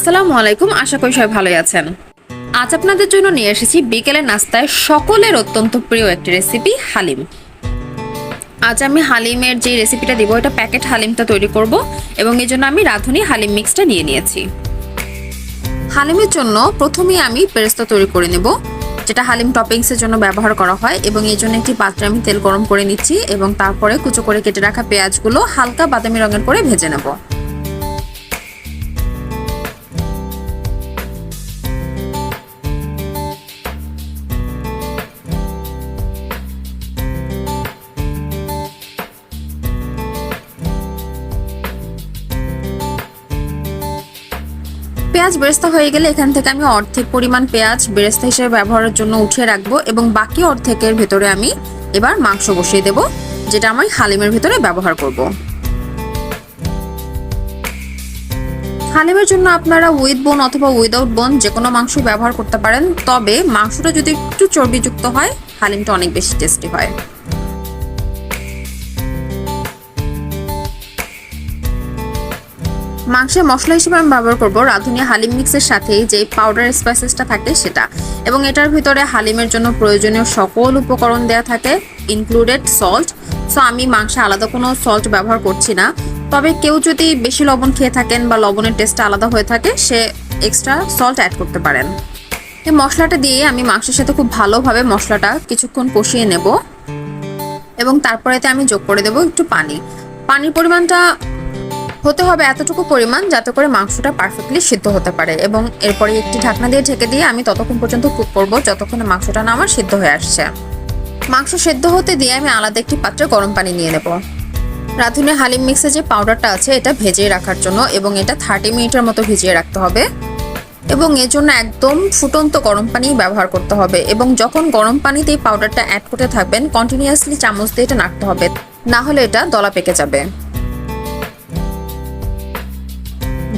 আসসালামু আলাইকুম, আশা করি সবাই ভালোই আছেন। আজ আপনাদের জন্য নিয়ে এসেছি বিকেলের নাস্তায় সকলের অত্যন্ত প্রিয় একটি রেসিপি হালিম। আজ আমি হালিমের যে রেসিপিটা দিব এটা প্যাকেট হালিমটা তৈরি করব এবং এই জন্য আমি রাঁধুনি হালিম মিক্সটা নিয়ে নিয়েছি। হালিমের জন্য প্রথমেই আমি পেরেস্তা তৈরি করে নেব, যেটা হালিম টপিংসের জন্য ব্যবহার করা হয়, এবং এই জন্য একটি পাত্রে আমি তেল গরম করে নিচ্ছি এবং তারপরে কুচো করে কেটে রাখা পেঁয়াজগুলো হালকা বাদামি রঙের করে ভেজে নেব। পেঁয়াজ বেরেস্তা হয়ে গেলে এখান থেকে আমি অর্ধেক পরিমাণ পেঁয়াজ বেরেস্তা হিসেবে ব্যবহারের জন্য উঠিয়ে রাখবো এবং বাকি অর্ধেকের ভেতরে আমি এবার মাংস বসিয়ে দেব, যেটা আমি হালিমের ভেতরে ব্যবহার করব। হালিমের জন্য আপনারা উইথ বোন অথবা উইদাউট বোন যে কোনো মাংস ব্যবহার করতে পারেন, তবে মাংসটা যদি একটু চর্বিযুক্ত হয় হালিমটা অনেক বেশি টেস্টি হয়। মাংসের মশলা হিসেবে আমি ব্যবহার করব রাঁধুনি হালিম মিক্সের সাথেই যে পাউডার স্পাইসেসটা থাকে সেটা, এবং এটার ভিতরে হালিমের জন্য প্রয়োজনীয় সকল উপকরণ দেওয়া থাকে, ইনক্লুডেড সল্ট। সো আমি মাংসে আলাদা কোনো সল্ট ব্যবহার করছি না, তবে কেউ যদি বেশি লবণ খেয়ে থাকেন বা লবণের টেস্টটা আলাদা হয়ে থাকে সে এক্সট্রা সল্ট অ্যাড করতে পারেন। এই মশলাটা দিয়ে আমি মাংসের সাথে খুব ভালোভাবে মশলাটা কিছুক্ষণ কষিয়ে নেব এবং তারপরেতে আমি যোগ করে দেব একটু পানি। পানির পরিমাণটা হতে হবে এতটুকু পরিমাণ যাতে করে মাংসটা পারফেক্টলি সিদ্ধ হতে পারে, এবং এরপরে একটি ঢাকনা দিয়ে ঢেকে দিয়ে আমি ততক্ষণ পর্যন্ত কুক করব যতক্ষণে মাংসটা না আমার সিদ্ধ হয়ে আসছে। মাংস সিদ্ধ হতে দিয়ে আমি আলাদা একটি পাত্রে গরম পানি নিয়ে নেব রাঁধুনি হালিম মিক্সে যে পাউডারটা আছে এটা ভেজিয়ে রাখার জন্য, এবং এটা 30 মিনিটের মতো ভিজিয়ে রাখতে হবে এবং এর জন্য একদম ফুটন্ত গরম পানি ব্যবহার করতে হবে। এবং যখন গরম পানিতে এই পাউডারটা অ্যাড করতে থাকবেন কন্টিনিউয়াসলি চামচ দিয়ে এটা নাড়তে হবে, না হলে এটা দলা পেকে যাবে।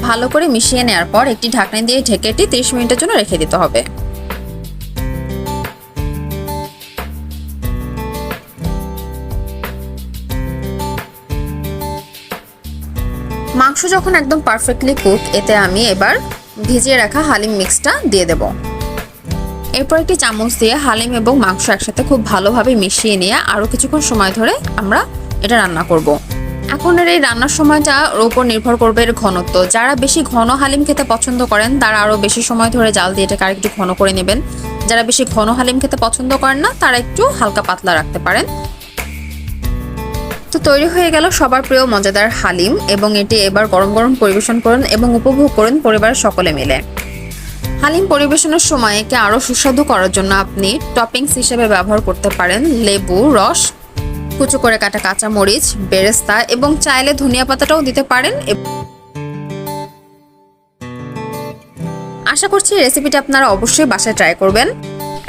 ভালো করে মিশিয়ে নেওয়ার পর একটি ঢাকনা দিয়ে ঢেকে এটি 30 মিনিটের জন্য রেখে দিতে হবে। মাংস যখন একদম পারফেক্টলি কুক, এতে আমি এবার ভিজিয়ে রাখা হালিম মিক্সটা দিয়ে দেব। এরপর একটি চামচ দিয়ে হালিম এবং মাংস একসাথে খুব ভালোভাবে মিশিয়ে নিয়ে আরও কিছুক্ষণ সময় ধরে আমরা এটা রান্না করব। এখন এই রান্নার সময়টার উপর নির্ভর করবে এর ঘনত্ব। যারা বেশি ঘন হালিম খেতে পছন্দ করেন তারা আরও বেশি সময় ধরে জাল দিয়ে এটাকে আরেকটু ঘন করে নেবেন। যারা বেশি ঘন হালিম খেতে পছন্দ করেন না তারা একটু হালকা পাতলা রাখতে পারেন। তো তৈরি হয়ে গেল সবার প্রিয় মজাদার হালিম, এবং এটি এবার গরম গরম পরিবেশন করুন এবং উপভোগ করুন পরিবারের সকলে মিলে। হালিম পরিবেশনের সময় একে আরও সুস্বাদু করার জন্য আপনি টপিংস হিসেবে ব্যবহার করতে পারেন লেবু রস, কুচো করে কাটা কাঁচা মরিচ, বেরেস্তা এবং চাইলে ধনিয়া পাতাটাও দিতে পারেন। আশা করছি রেসিপিটা আপনারা অবশ্যই বাসায় ট্রাই করবেন।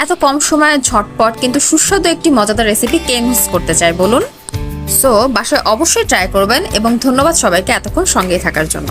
এত কম সময়ে ঝটপট কিন্তু সুস্বাদু একটি মজাদার রেসিপি কে মিস করতে চায় বলুন? সো বাসায় অবশ্যই ট্রাই করবেন, এবং ধন্যবাদ সবাইকে এতক্ষণ সঙ্গেই থাকার জন্য।